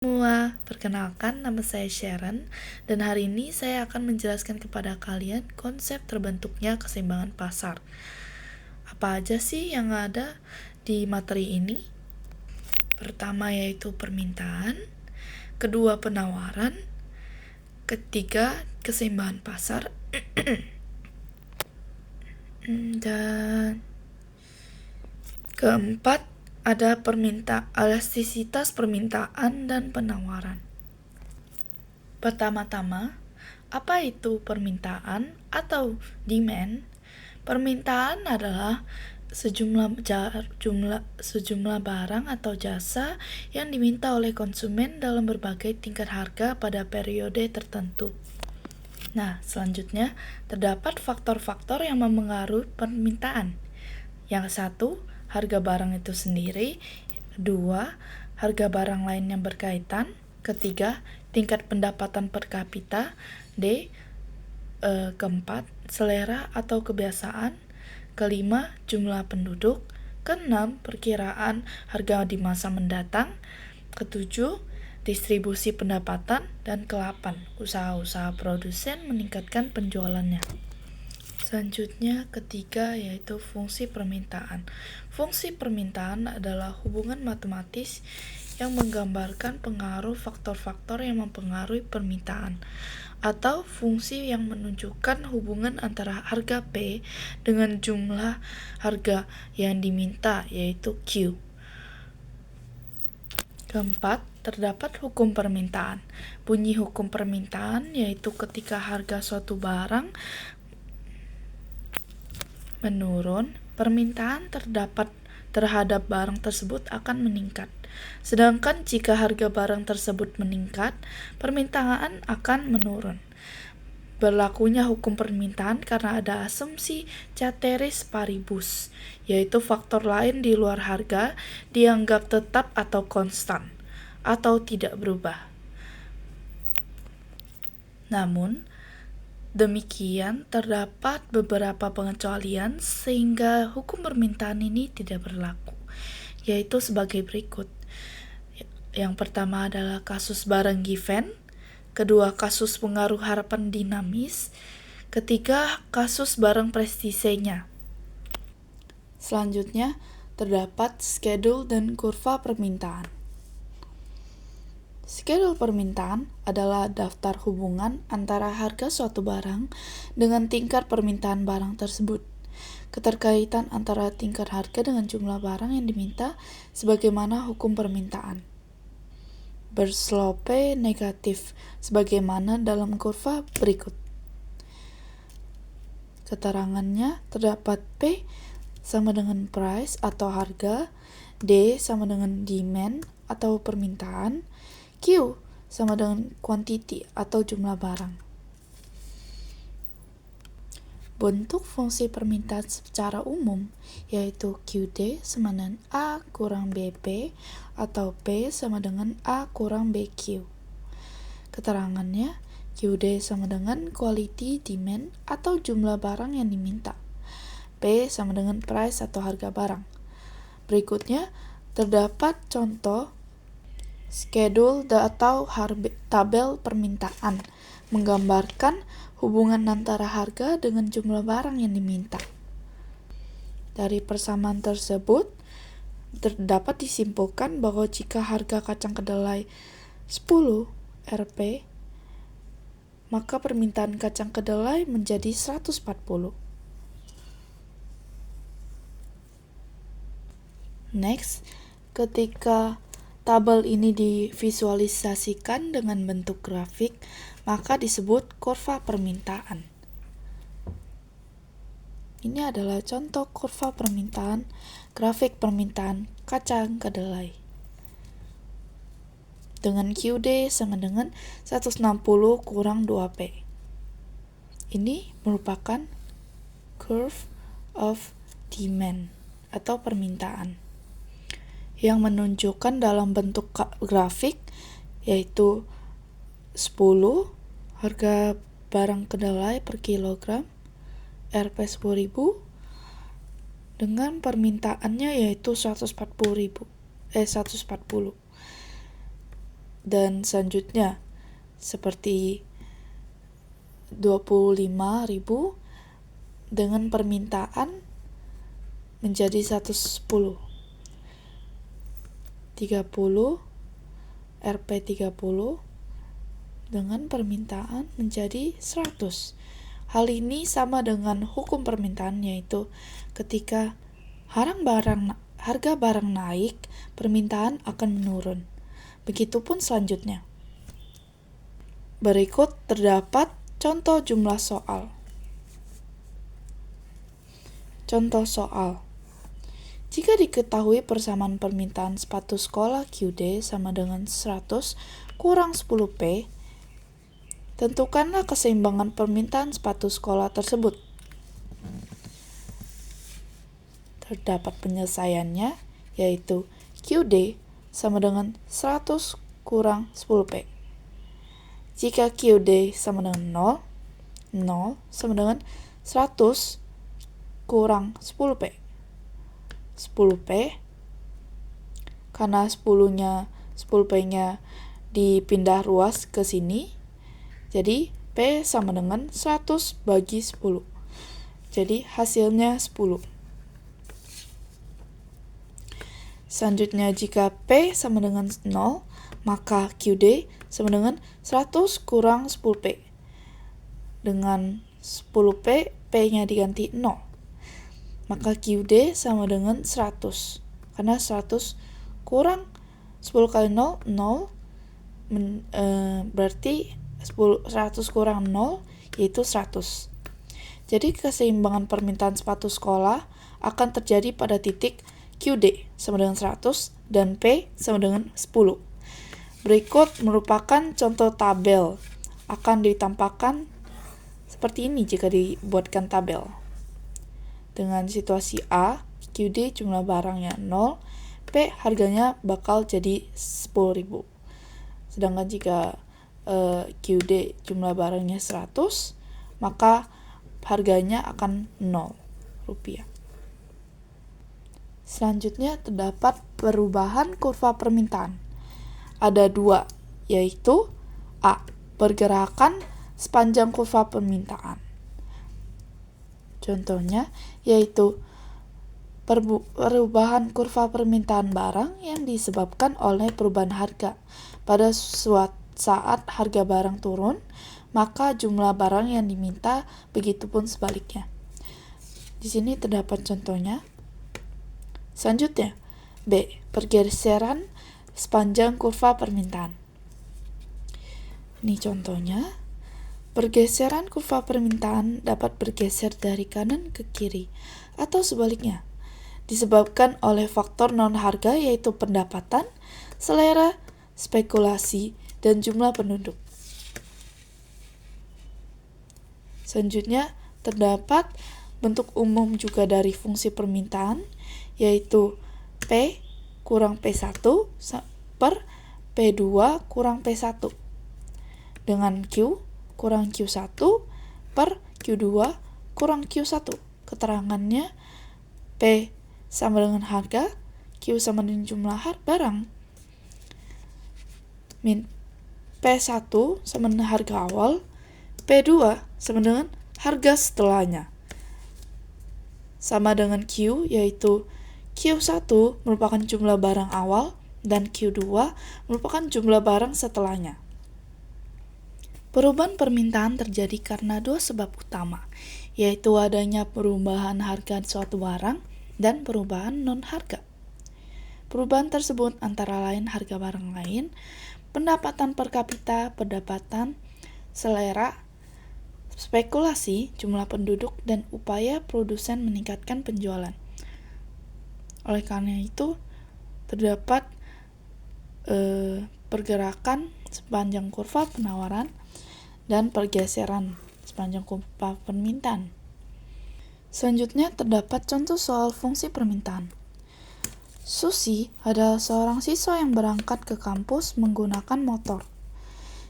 Semua, perkenalkan nama saya Sharon dan hari ini saya akan menjelaskan kepada kalian konsep terbentuknya keseimbangan pasar. Apa aja sih yang ada di materi ini? Pertama yaitu permintaan, kedua penawaran, ketiga keseimbangan pasar, dan keempat ada elastisitas permintaan dan penawaran. Pertama-tama, apa itu permintaan atau demand? Permintaan adalah sejumlah barang atau jasa yang diminta oleh konsumen dalam berbagai tingkat harga pada periode tertentu. Nah, selanjutnya terdapat faktor-faktor yang mempengaruhi permintaan. Yang satu, harga barang itu sendiri. Dua, harga barang lain yang berkaitan. Ketiga, tingkat pendapatan per kapita. Keempat, selera atau kebiasaan. Kelima, jumlah penduduk. Keenam, perkiraan harga di masa mendatang. Ketujuh, distribusi pendapatan. Dan ke-8, usaha-usaha produsen meningkatkan penjualannya. Selanjutnya, ketiga yaitu fungsi permintaan. Fungsi permintaan adalah hubungan matematis yang menggambarkan pengaruh faktor-faktor yang mempengaruhi permintaan, atau fungsi yang menunjukkan hubungan antara harga P dengan jumlah harga yang diminta, yaitu Q. Keempat, terdapat hukum permintaan. Bunyi hukum permintaan yaitu ketika harga suatu barang menurun, permintaan terhadap barang tersebut akan meningkat. Sedangkan jika harga barang tersebut meningkat, permintaan akan menurun. Berlakunya hukum permintaan karena ada asumsi ceteris paribus, yaitu faktor lain di luar harga dianggap tetap atau konstan, atau tidak berubah. Namun, demikian, terdapat beberapa pengecualian sehingga hukum permintaan ini tidak berlaku, yaitu sebagai berikut. Yang pertama adalah kasus barang given, kedua kasus pengaruh harapan dinamis, ketiga kasus barang prestisenya. Selanjutnya, terdapat schedule dan kurva permintaan. Schedule permintaan adalah daftar hubungan antara harga suatu barang dengan tingkat permintaan barang tersebut. Keterkaitan antara tingkat harga dengan jumlah barang yang diminta sebagaimana hukum permintaan. Berslope negatif sebagaimana dalam kurva berikut. Keterangannya terdapat P sama dengan price atau harga, D sama dengan demand atau permintaan, Q sama dengan quantity atau jumlah barang. Bentuk fungsi permintaan secara umum yaitu QD sama dengan A kurang BP atau P sama dengan A kurang BQ. Keterangannya, QD sama dengan quality demand atau jumlah barang yang diminta. P sama dengan price atau harga barang. Berikutnya, terdapat contoh schedule atau tabel permintaan menggambarkan hubungan antara harga dengan jumlah barang yang diminta. Dari persamaan tersebut, dapat disimpulkan bahwa jika harga kacang kedelai 10 Rp, maka permintaan kacang kedelai menjadi 140. Next, ketika tabel ini divisualisasikan dengan bentuk grafik, maka disebut kurva permintaan. Ini adalah contoh kurva permintaan, grafik permintaan kacang kedelai. Dengan QD sama dengan 160 kurang 2P. Ini merupakan curve of demand atau permintaan yang menunjukkan dalam bentuk grafik yaitu 10 harga barang kedelai per kilogram Rp 10.000 dengan permintaannya yaitu 140. Dan selanjutnya seperti 25.000 dengan permintaan menjadi 110. 30 Rp30 dengan permintaan menjadi 100. Hal ini sama dengan hukum permintaan, yaitu ketika harga barang naik, permintaan akan menurun. Begitupun selanjutnya. Berikut terdapat contoh jumlah soal. Contoh soal. Jika diketahui persamaan permintaan sepatu sekolah QD sama dengan 100 kurang 10P, tentukanlah keseimbangan permintaan sepatu sekolah tersebut. Terdapat penyelesaiannya, yaitu QD sama dengan 100 kurang 10P. Jika QD sama dengan 0 sama dengan 100 kurang 10P. 10P, karena 10P-nya dipindah ruas ke sini, jadi P sama dengan 100 bagi 10. Jadi hasilnya 10. Selanjutnya, jika P sama dengan 0, maka QD sama dengan 100 kurang 10P. Dengan 10P, P-nya diganti 0. Maka QD sama dengan 100. Karena 100 kurang 10 kali 0, 0. Berarti 100 kurang 0, yaitu 100. Jadi keseimbangan permintaan sepatu sekolah akan terjadi pada titik QD sama dengan 100 dan P sama dengan 10. Berikut merupakan contoh tabel. Akan ditampakkan seperti ini jika dibuatkan tabel. Dengan situasi A, QD jumlah barangnya 0, P harganya bakal jadi 10.000. Sedangkan jika QD jumlah barangnya 100, maka harganya akan 0 rupiah. Selanjutnya terdapat perubahan kurva permintaan. Ada 2, yaitu A. Pergerakan sepanjang kurva permintaan. Contohnya yaitu perubahan kurva permintaan barang yang disebabkan oleh perubahan harga. Pada suatu saat harga barang turun, maka jumlah barang yang diminta, begitupun sebaliknya. Di sini terdapat contohnya. Selanjutnya, B. Pergeseran sepanjang kurva permintaan. Ini contohnya. Pergeseran kurva permintaan dapat bergeser dari kanan ke kiri atau sebaliknya, disebabkan oleh faktor non-harga yaitu pendapatan, selera, spekulasi, dan jumlah penduduk. Selanjutnya, terdapat bentuk umum juga dari fungsi permintaan, yaitu P kurang P1 per P2 kurang P1 dengan Q kurang Q1 per Q2 kurang Q1. Keterangannya P sama dengan harga, Q sama dengan jumlah barang. P1 sama dengan harga awal, P2 sama dengan harga setelahnya. Sama dengan Q, yaitu Q1 merupakan jumlah barang awal dan Q2 merupakan jumlah barang setelahnya. Perubahan permintaan terjadi karena 2 sebab utama, yaitu adanya perubahan harga suatu barang dan perubahan non-harga. Perubahan tersebut antara lain harga barang lain, pendapatan per kapita, pendapatan, selera, spekulasi, jumlah penduduk, dan upaya produsen meningkatkan penjualan. Oleh karena itu, terdapat pergerakan sepanjang kurva penawaran dan pergeseran sepanjang kurva permintaan. Selanjutnya terdapat contoh soal fungsi permintaan. Susi adalah seorang siswa yang berangkat ke kampus menggunakan motor.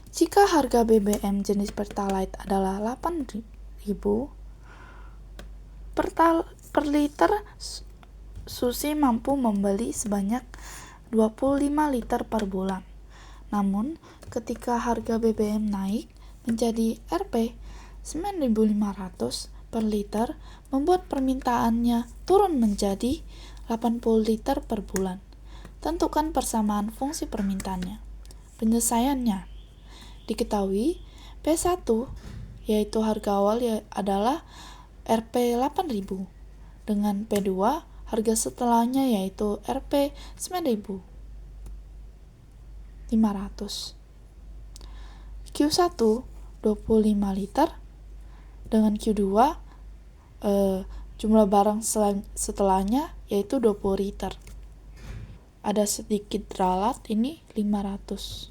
Jika harga BBM jenis Pertalite adalah 8.000 per liter, Susi mampu membeli sebanyak 25 liter per bulan. Namun, ketika harga BBM naik menjadi Rp 9.500 per liter, membuat permintaannya turun menjadi 80 liter per bulan. Tentukan persamaan fungsi permintaannya. Penyelesaiannya diketahui P1 yaitu harga awal adalah Rp 8.000 dengan P2 harga setelahnya yaitu Rp 9.500. Q1 25 liter dengan Q2 jumlah barang setelahnya yaitu 20 liter. Ada sedikit ralat, ini 500.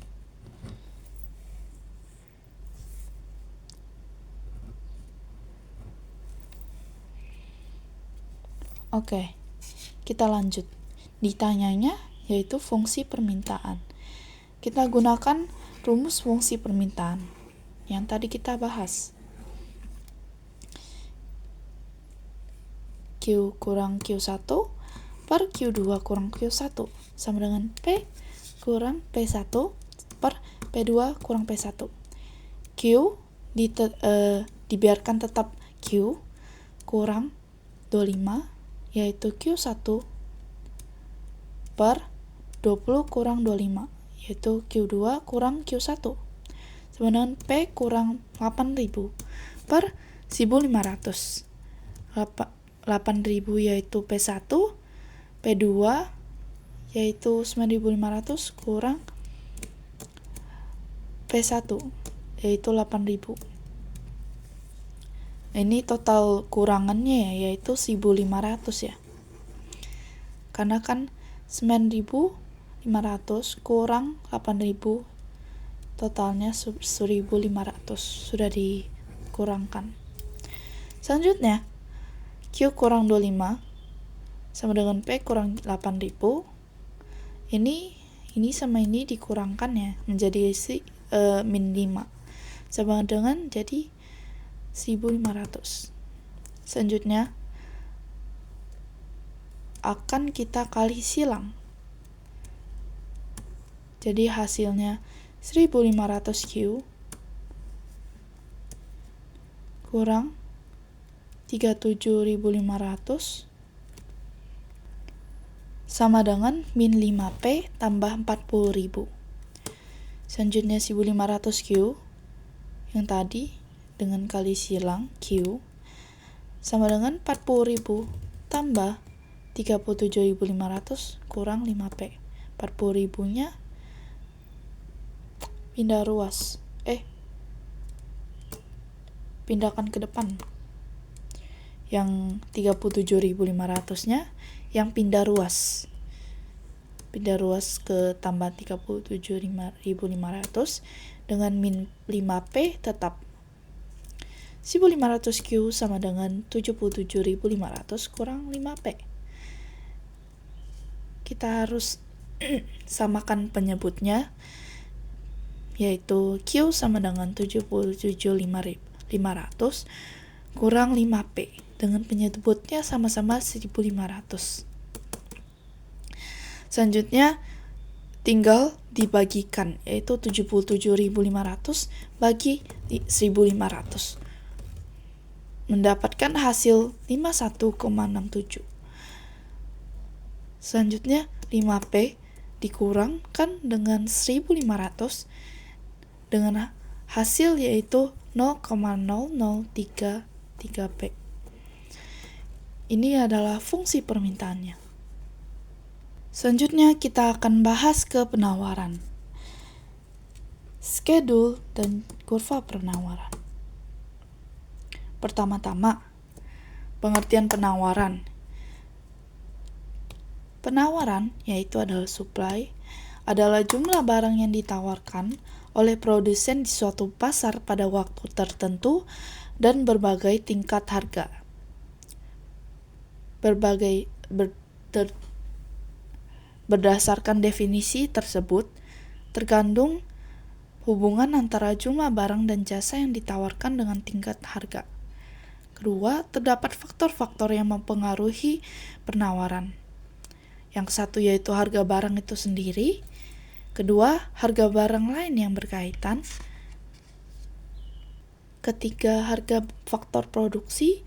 Oke, kita lanjut. Ditanyanya yaitu fungsi permintaan. Kita gunakan rumus fungsi permintaan yang tadi kita bahas. Q kurang Q1 per Q2 kurang Q1 sama dengan P kurang P1 per P2 kurang P1. Q dibiarkan tetap Q kurang 25 yaitu Q1 per 20 kurang 25 yaitu Q2 kurang Q1 sama dengan P kurang 8.000 per 1.500. 8.000 yaitu P1, P2 yaitu 9.500 kurang P1 yaitu 8.000. Ini total kurangannya yaitu 1.500 ya. Karena kan 9.500 kurang 8.000 totalnya 1.500 sudah dikurangkan. Selanjutnya Q kurang 25 sama dengan P kurang 8.000. Ini sama ini dikurangkan ya menjadi min 5 sama dengan jadi 1.500. Selanjutnya akan kita kali silang. Jadi hasilnya 1.500 Q kurang 37.500 sama dengan min 5P tambah 40.000. Selanjutnya 1.500 Q yang tadi dengan kali silang Q sama dengan 40.000 tambah 37.500 kurang 5P. 40.000-nya pindah ruas. Pindahkan ke depan. Yang 37.500-nya yang pindah ruas. Pindah ruas ke tambah 37.500 dengan min 5P tetap 1.500 Q sama dengan 77.500 kurang 5P. Kita harus samakan penyebutnya yaitu Q sama dengan 77.500 kurang 5P dengan penyebutnya sama-sama 1.500. Selanjutnya tinggal dibagikan yaitu 77.500 bagi 1.500. Mendapatkan hasil 51,67. Selanjutnya 5P dikurangkan dengan 1.500 dengan hasil yaitu 0,0033P. Ini adalah fungsi permintaannya. Selanjutnya kita akan bahas ke penawaran. Schedule dan kurva penawaran. Pertama-tama, pengertian penawaran. Penawaran, yaitu adalah supply, adalah jumlah barang yang ditawarkan oleh produsen di suatu pasar pada waktu tertentu dan berbagai tingkat harga. Berdasarkan definisi tersebut, tergantung hubungan antara jumlah barang dan jasa yang ditawarkan dengan tingkat harga. Kedua, terdapat faktor-faktor yang mempengaruhi penawaran. Yang satu yaitu harga barang itu sendiri, Kedua, harga barang lain yang berkaitan. Ketiga, harga faktor produksi.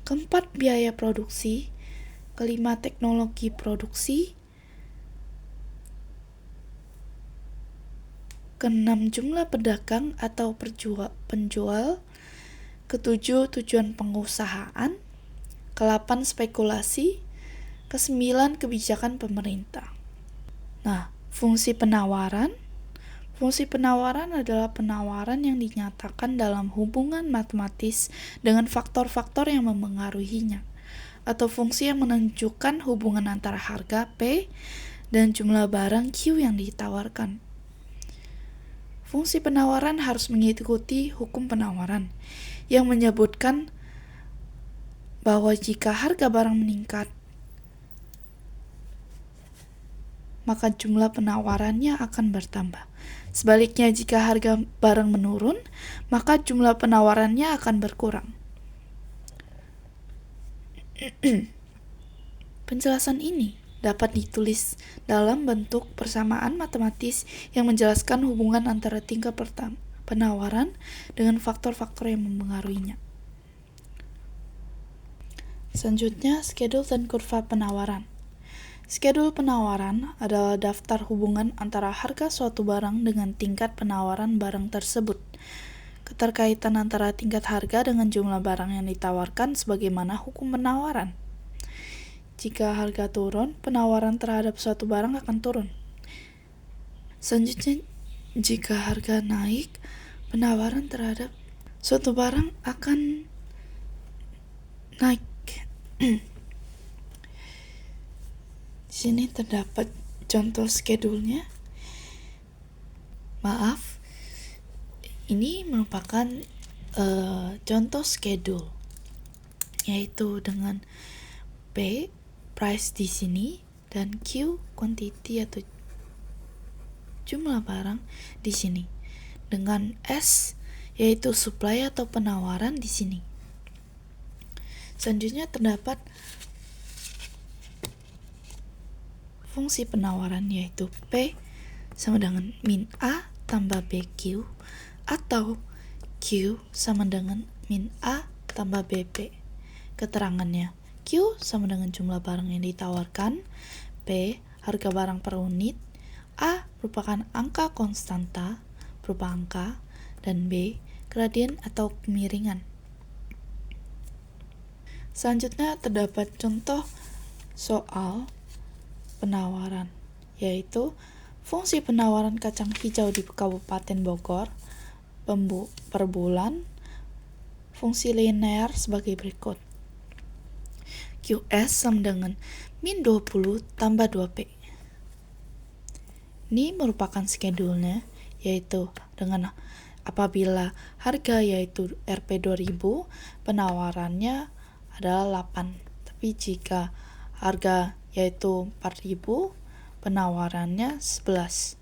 Keempat, biaya produksi. Kelima, teknologi produksi. Keenam, jumlah pedagang atau penjual. Ketujuh, tujuan pengusahaan. Kelapan, spekulasi. Kesembilan, kebijakan pemerintah. Nah, fungsi penawaran. Fungsi penawaran adalah penawaran yang dinyatakan dalam hubungan matematis dengan faktor-faktor yang memengaruhinya, atau fungsi yang menunjukkan hubungan antara harga P dan jumlah barang Q yang ditawarkan. Fungsi penawaran harus mengikuti hukum penawaran, yang menyebutkan bahwa jika harga barang meningkat, maka jumlah penawarannya akan bertambah. Sebaliknya, jika harga barang menurun, maka jumlah penawarannya akan berkurang. Penjelasan ini dapat ditulis dalam bentuk persamaan matematis yang menjelaskan hubungan antara tingkat penawaran dengan faktor-faktor yang mempengaruhinya. Selanjutnya, skedul dan kurva penawaran. Skedul penawaran adalah daftar hubungan antara harga suatu barang dengan tingkat penawaran barang tersebut. Keterkaitan antara tingkat harga dengan jumlah barang yang ditawarkan sebagaimana hukum penawaran. Jika harga turun, penawaran terhadap suatu barang akan turun. Selanjutnya, jika harga naik, penawaran terhadap suatu barang akan naik. Di sini terdapat contoh skedulnya. Maaf, ini merupakan contoh skedul, yaitu dengan P, price di sini, dan Q, quantity atau jumlah barang di sini, dengan S, yaitu supply atau penawaran di sini. Selanjutnya terdapat fungsi penawaran, yaitu P sama dengan min A tambah BQ atau Q sama dengan min A tambah BP. Keterangannya, Q sama dengan jumlah barang yang ditawarkan, P harga barang per unit, A merupakan angka konstanta berupa angka, dan B gradien atau kemiringan. Selanjutnya terdapat contoh soal penawaran, yaitu fungsi penawaran kacang hijau di Kabupaten Bogor per bulan, fungsi linear sebagai berikut. QS sama dengan min 20 tambah 2P. Ini merupakan skedulnya, yaitu dengan apabila harga yaitu Rp 2000, penawarannya adalah 8. Tapi jika harga yaitu 4000, penawarannya 11.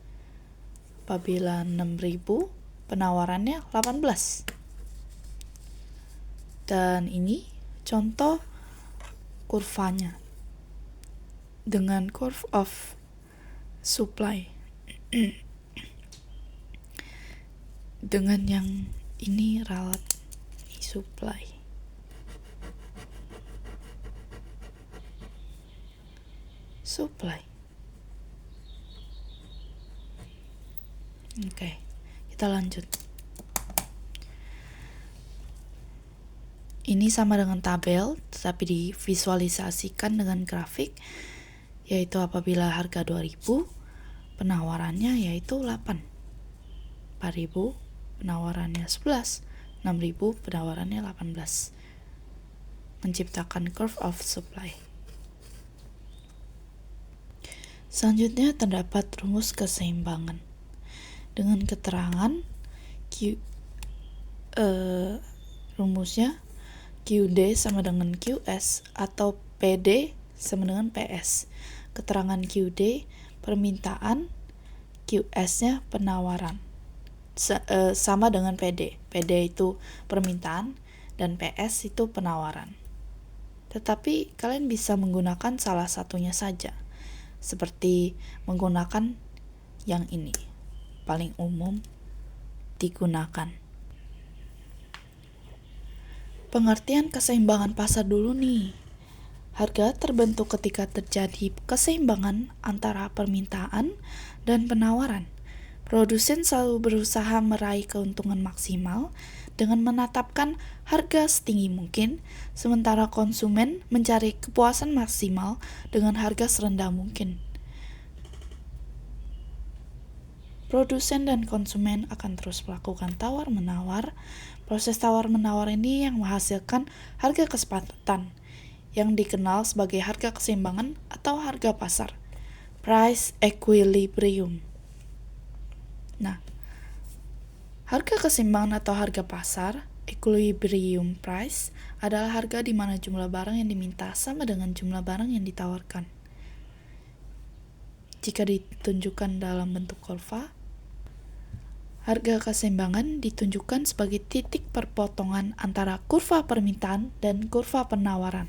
Apabila 6000, penawarannya 18. Dan ini contoh kurvanya dengan curve of supply. Dengan yang ini ralat supply. Oke, kita lanjut. Ini sama dengan tabel, tetapi divisualisasikan dengan grafik, yaitu apabila harga 2000, penawarannya yaitu 8. 4000, penawarannya 11. 6000, penawarannya 18. Menciptakan curve of supply. Selanjutnya terdapat rumus keseimbangan dengan keterangan rumusnya QD sama dengan QS atau PD sama dengan PS. Keterangan QD permintaan, QS-nya penawaran. Sama dengan PD. PD itu permintaan dan PS itu penawaran. Tetapi kalian bisa menggunakan salah satunya saja, seperti menggunakan yang ini paling umum digunakan. Pengertian keseimbangan pasar dulu nih. Harga terbentuk ketika terjadi keseimbangan antara permintaan dan penawaran. Produsen selalu berusaha meraih keuntungan maksimal dengan menetapkan harga setinggi mungkin, sementara konsumen mencari kepuasan maksimal dengan harga serendah mungkin. Produsen dan konsumen akan terus melakukan tawar-menawar. Proses tawar-menawar ini yang menghasilkan harga kesepakatan, yang dikenal sebagai harga keseimbangan atau harga pasar, price equilibrium. Nah, harga keseimbangan atau harga pasar, equilibrium price, adalah harga di mana jumlah barang yang diminta sama dengan jumlah barang yang ditawarkan. Jika ditunjukkan dalam bentuk kurva, harga keseimbangan ditunjukkan sebagai titik perpotongan antara kurva permintaan dan kurva penawaran.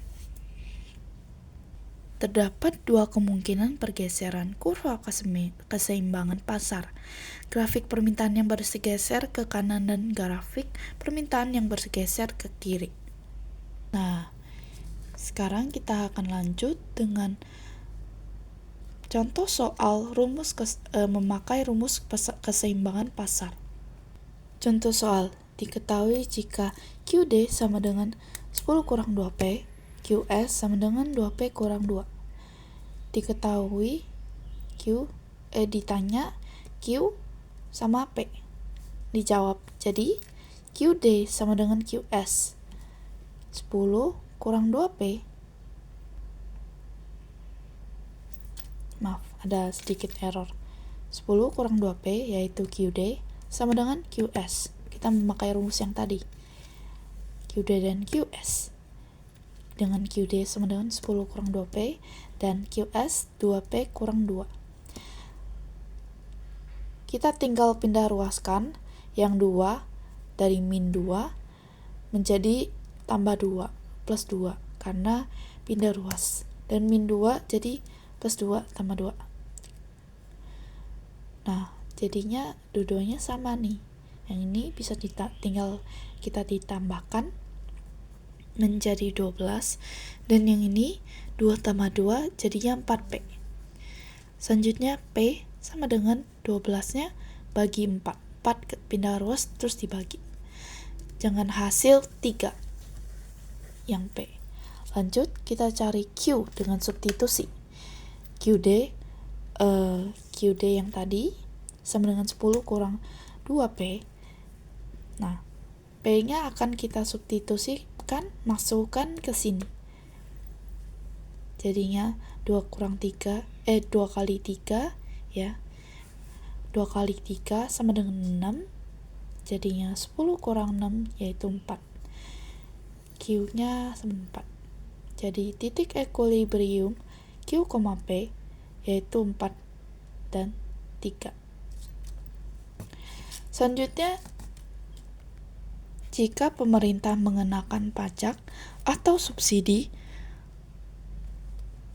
Terdapat dua kemungkinan pergeseran kurva keseimbangan pasar. Grafik permintaan yang bergeser ke kanan dan grafik permintaan yang bergeser ke kiri. Nah, sekarang kita akan lanjut dengan contoh soal memakai rumus keseimbangan pasar. Contoh soal, diketahui jika QD sama dengan 10 kurang 2P, QS sama dengan 2P kurang 2. Diketahui ditanya Q sama P. Dijawab, jadi QD sama dengan QS. 10 kurang 2P. Maaf, ada sedikit error. 10 kurang 2P yaitu QD sama dengan QS. Kita memakai rumus yang tadi. QD dan QS. Dengan QD sama dengan 10 kurang 2P dan QS 2P kurang 2. Kita tinggal pindah ruaskan yang 2 dari min 2 menjadi tambah 2 plus 2 karena pindah ruas. Dan min 2 jadi plus 2 tambah 2. Nah, jadinya dua-duanya sama nih. Yang ini bisa tinggal kita ditambahkan menjadi 12. Dan yang ini 2 tambah 2 jadinya 4P. Selanjutnya P sama dengan 12-nya bagi 4. 4 pindah ruas terus dibagi. Jangan hasil 3 yang P. Lanjut kita cari Q dengan substitusi. QD yang tadi sama dengan 10 kurang 2P. Nah, P-nya akan kita substitusikan, masukkan ke sini. Jadinya 2 kali 3 ya. 2 kali 3 sama dengan 6. Jadinya 10 kurang 6 yaitu 4. Q-nya sama 4. Jadi titik equilibrium Q, P yaitu 4 dan 3. Selanjutnya, jika pemerintah mengenakan pajak atau subsidi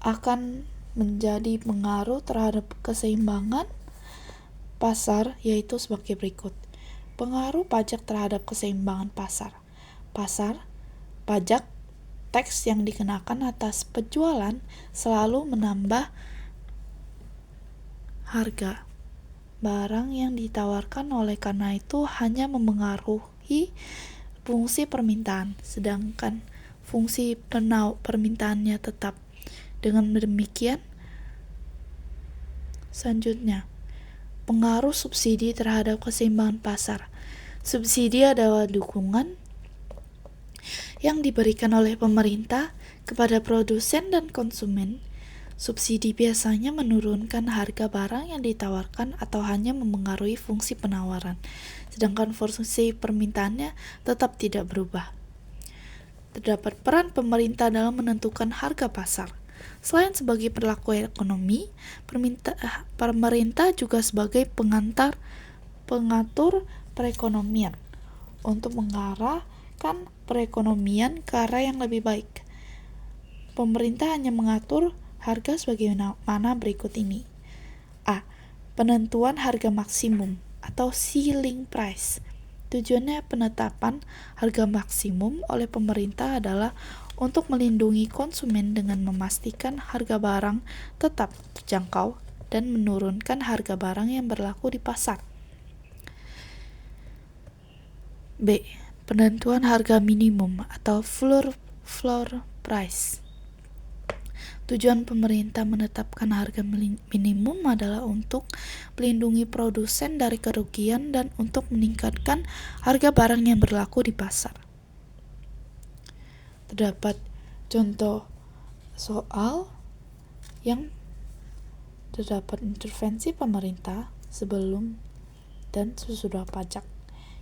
akan menjadi pengaruh terhadap keseimbangan pasar yaitu sebagai berikut. Pengaruh pajak terhadap keseimbangan pasar. Pajak teks yang dikenakan atas penjualan selalu menambah harga barang yang ditawarkan, oleh karena itu hanya memengaruhi fungsi permintaan, sedangkan fungsi permintaannya tetap. Dengan demikian, selanjutnya, pengaruh subsidi terhadap keseimbangan pasar. Subsidi adalah dukungan yang diberikan oleh pemerintah kepada produsen dan konsumen. Subsidi biasanya menurunkan harga barang yang ditawarkan atau hanya memengaruhi fungsi penawaran, sedangkan fungsi permintaannya tetap tidak berubah. Terdapat peran pemerintah dalam menentukan harga pasar. Selain sebagai pelaku ekonomi, pemerintah juga sebagai pengatur perekonomian untuk mengarahkan perekonomian ke arah yang lebih baik. Pemerintah hanya mengatur harga sebagaimana berikut ini. A. penentuan harga maksimum atau ceiling price. Tujuannya penetapan harga maksimum oleh pemerintah adalah untuk melindungi konsumen dengan memastikan harga barang tetap terjangkau dan menurunkan harga barang yang berlaku di pasar. B. Penentuan harga minimum atau floor price. Tujuan pemerintah menetapkan harga minimum adalah untuk melindungi produsen dari kerugian dan untuk meningkatkan harga barang yang berlaku di pasar. Terdapat contoh soal yang terdapat intervensi pemerintah sebelum dan sesudah pajak.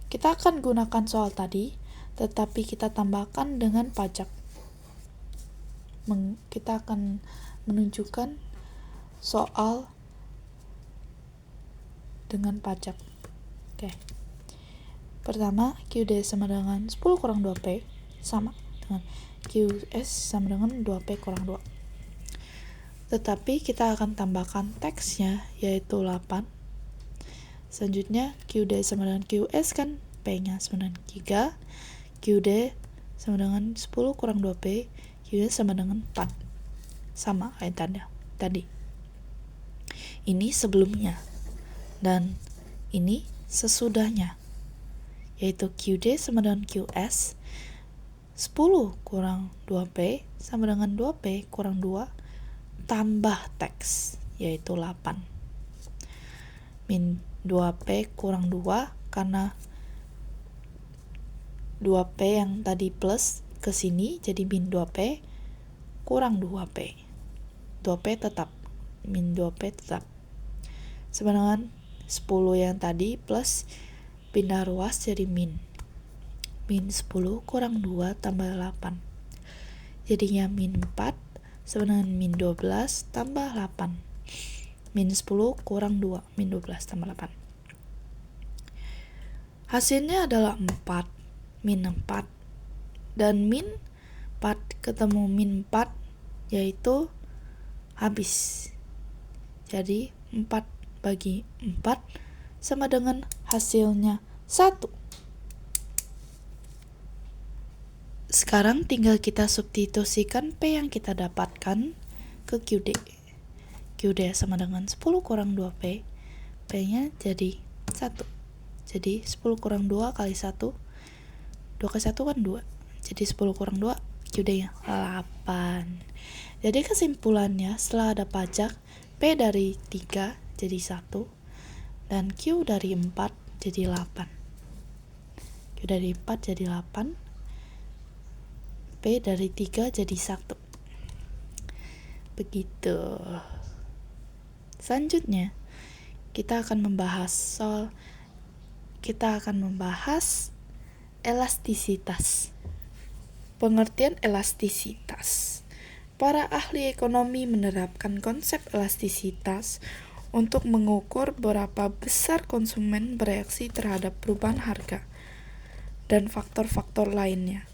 Kita akan gunakan soal tadi, tetapi kita tambahkan dengan pajak. Kita akan menunjukkan soal dengan pajak. Oke. Pertama, QD sama dengan 10 kurang 2P sama dengan QS sama dengan 2P kurang 2. Tetapi kita akan tambahkan teksnya yaitu 8. Selanjutnya QD sama dengan QS kan P-nya sama dengan 3. QD sama dengan 10 kurang 2P, QS sama dengan 4. Sama kayak tadi. Ini sebelumnya dan ini sesudahnya, yaitu QD sama dengan QS 10 kurang 2P sama dengan 2P kurang 2 tambah teks yaitu 8 min 2P kurang 2 karena 2P yang tadi plus ke sini jadi min 2P kurang 2P. 2P tetap, min 2P tetap. Sama dengan 10 yang tadi plus pindah ruas jadi min 10 kurang 2 tambah 8. Jadinya min 4 sama dengan min 12 tambah 8. Min 10 kurang 2, min 12 tambah 8. Hasilnya adalah 4, min 4. Dan min 4 ketemu min 4, yaitu habis. Jadi 4 bagi 4 sama dengan hasilnya 1. Sekarang tinggal kita substitusikan P yang kita dapatkan ke QD. QD sama dengan 10 kurang 2P, P-nya jadi 1. Jadi 10 kurang 2 kali 1, 2 kali 1 kan 2. Jadi 10 kurang 2, QD-nya 8. Jadi kesimpulannya setelah ada pajak, P dari 3 jadi 1, dan Q dari 4 jadi 8. Q dari 4 jadi 8, P dari 3 jadi 1. Begitu. Selanjutnya, kita akan membahas elastisitas. Pengertian elastisitas. Para ahli ekonomi menerapkan konsep elastisitas untuk mengukur berapa besar konsumen bereaksi terhadap perubahan harga dan faktor-faktor lainnya.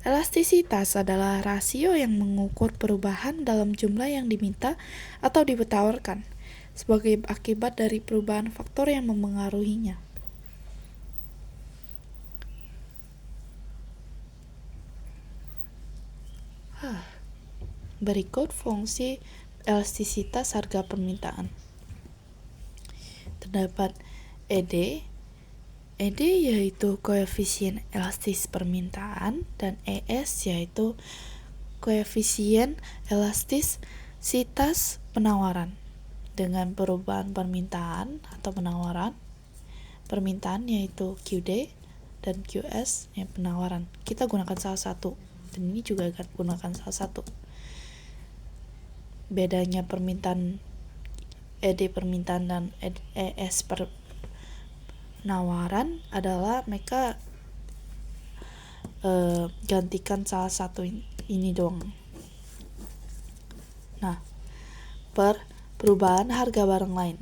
Elastisitas adalah rasio yang mengukur perubahan dalam jumlah yang diminta atau ditawarkan sebagai akibat dari perubahan faktor yang memengaruhinya. Berikut fungsi elastisitas harga permintaan. Terdapat ED yaitu koefisien elastis permintaan, dan ES yaitu koefisien elastisitas penawaran. Dengan perubahan permintaan atau penawaran, permintaan yaitu QD dan QS yang penawaran. Kita gunakan salah satu, dan ini juga akan gunakan salah satu. Bedanya permintaan ED permintaan dan ES penawaran adalah mereka gantikan salah satu ini doang. Nah, perubahan harga barang lain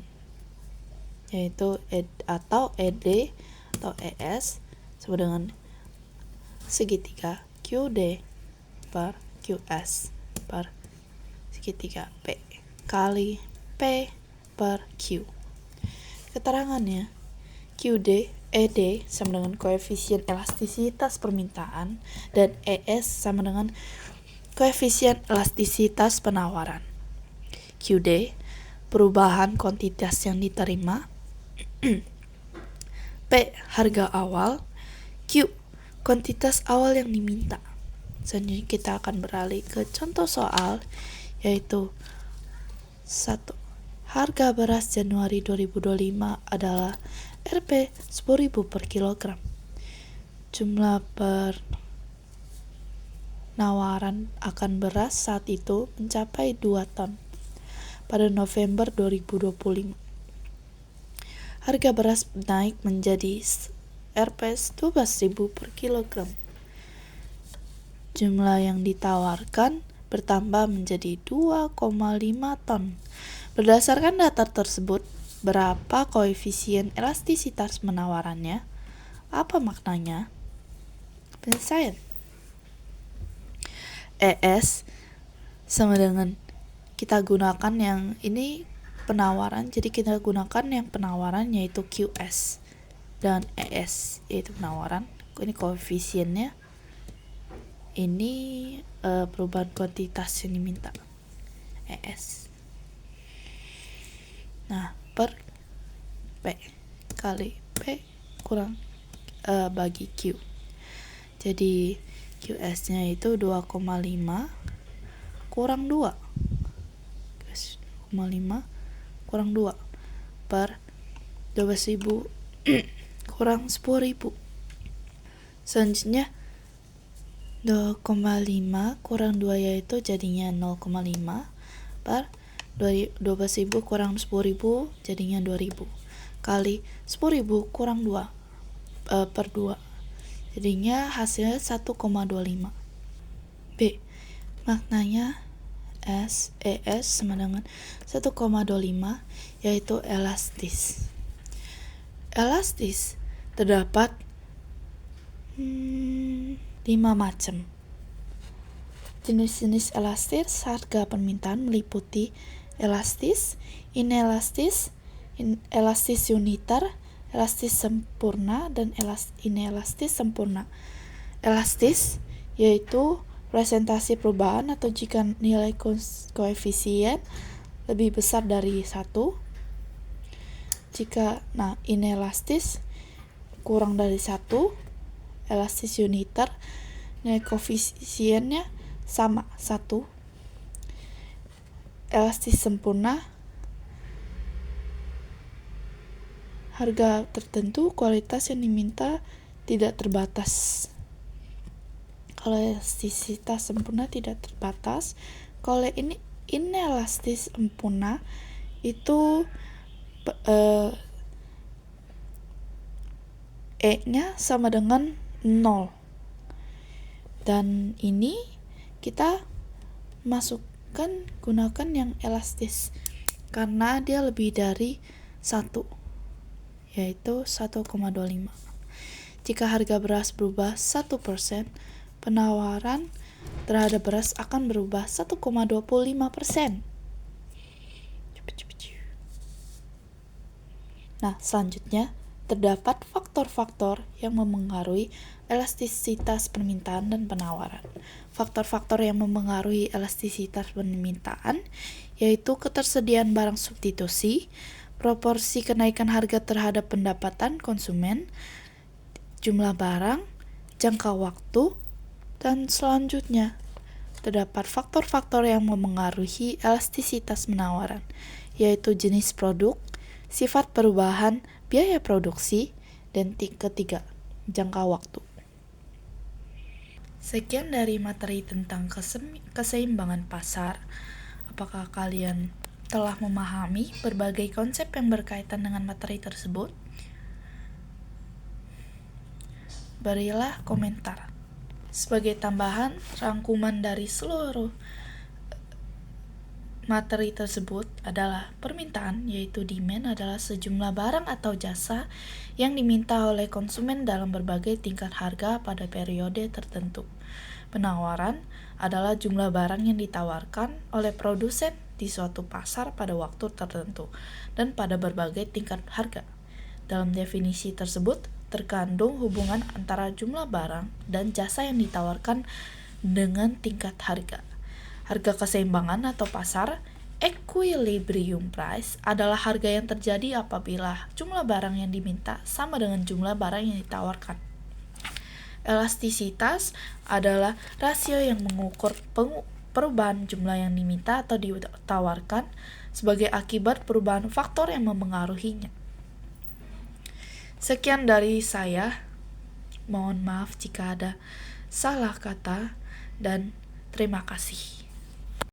yaitu ED atau ES sama dengan segitiga QD per QS per segitiga P kali P per Q. Keterangannya, QD, ED sama dengan koefisien elastisitas permintaan dan ES sama dengan koefisien elastisitas penawaran. QD, perubahan kuantitas yang diterima. P, harga awal. Q, kuantitas awal yang diminta. Selanjutnya kita akan beralih ke contoh soal, yaitu 1. Harga beras Januari 2025 adalah Rp 10.000 per kilogram. Jumlah penawaran akan beras saat itu mencapai 2 ton pada November 2025. Harga beras naik menjadi Rp 12.000 per kilogram. Jumlah yang ditawarkan bertambah menjadi 2,5 ton. Berdasarkan data tersebut, berapa koefisien elastisitas penawarannya? Apa maknanya? Penyelesaian. ES sama dengan kita gunakan yang ini penawaran, jadi kita gunakan yang penawaran yaitu QS, dan ES yaitu penawaran. Ini koefisiennya, ini perubahan kuantitas yang diminta, ES. Nah, per P kali P kurang bagi Q. Jadi QS-nya itu 2,5 kurang 2. 2,5 kurang 2 per 12.000 kurang 10.000. Selanjutnya 2,5 kurang 2 yaitu jadinya 0,5 per 12.000 kurang 10.000 jadinya 2.000 kali 10.000 kurang 2 per 2 jadinya hasilnya 1,25. B, maknanya ES sama dengan 1,25 yaitu elastis. Elastis terdapat 5 macam. Jenis-jenis elastis harga permintaan meliputi elastis, inelastis, elastis uniter, elastis sempurna, dan inelastis sempurna. Elastis yaitu presentasi perubahan atau jika nilai koefisien lebih besar dari 1. Jika inelastis kurang dari 1. Elastis uniter, nilai koefisiennya sama 1. Elastis sempurna, harga tertentu, kualitas yang diminta tidak terbatas. Kalau elastisitas sempurna tidak terbatas. Kalau ini inelastis sempurna itu E-nya sama dengan 0. Dan ini kita gunakan yang elastis karena dia lebih dari 1, yaitu 1,25. Jika harga beras berubah 1%, penawaran terhadap beras akan berubah 1,25%. Nah, selanjutnya terdapat faktor-faktor yang memengaruhi elastisitas permintaan dan penawaran. Faktor-faktor yang memengaruhi elastisitas permintaan yaitu ketersediaan barang substitusi, proporsi kenaikan harga terhadap pendapatan konsumen, jumlah barang, jangka waktu, dan selanjutnya terdapat faktor-faktor yang memengaruhi elastisitas penawaran, yaitu jenis produk, sifat perubahan, biaya produksi, dan ketiga, jangka waktu. Sekian dari materi tentang keseimbangan pasar. Apakah kalian telah memahami berbagai konsep yang berkaitan dengan materi tersebut? Berilah komentar. Sebagai tambahan, rangkuman dari seluruh materi tersebut adalah permintaan, yaitu demand adalah sejumlah barang atau jasa yang diminta oleh konsumen dalam berbagai tingkat harga pada periode tertentu. Penawaran adalah jumlah barang yang ditawarkan oleh produsen di suatu pasar pada waktu tertentu dan pada berbagai tingkat harga. Dalam definisi tersebut, terkandung hubungan antara jumlah barang dan jasa yang ditawarkan dengan tingkat harga. Harga keseimbangan atau pasar, equilibrium price, adalah harga yang terjadi apabila jumlah barang yang diminta sama dengan jumlah barang yang ditawarkan. Elastisitas adalah rasio yang mengukur perubahan jumlah yang diminta atau ditawarkan sebagai akibat perubahan faktor yang memengaruhinya. Sekian dari saya. Mohon maaf jika ada salah kata dan terima kasih.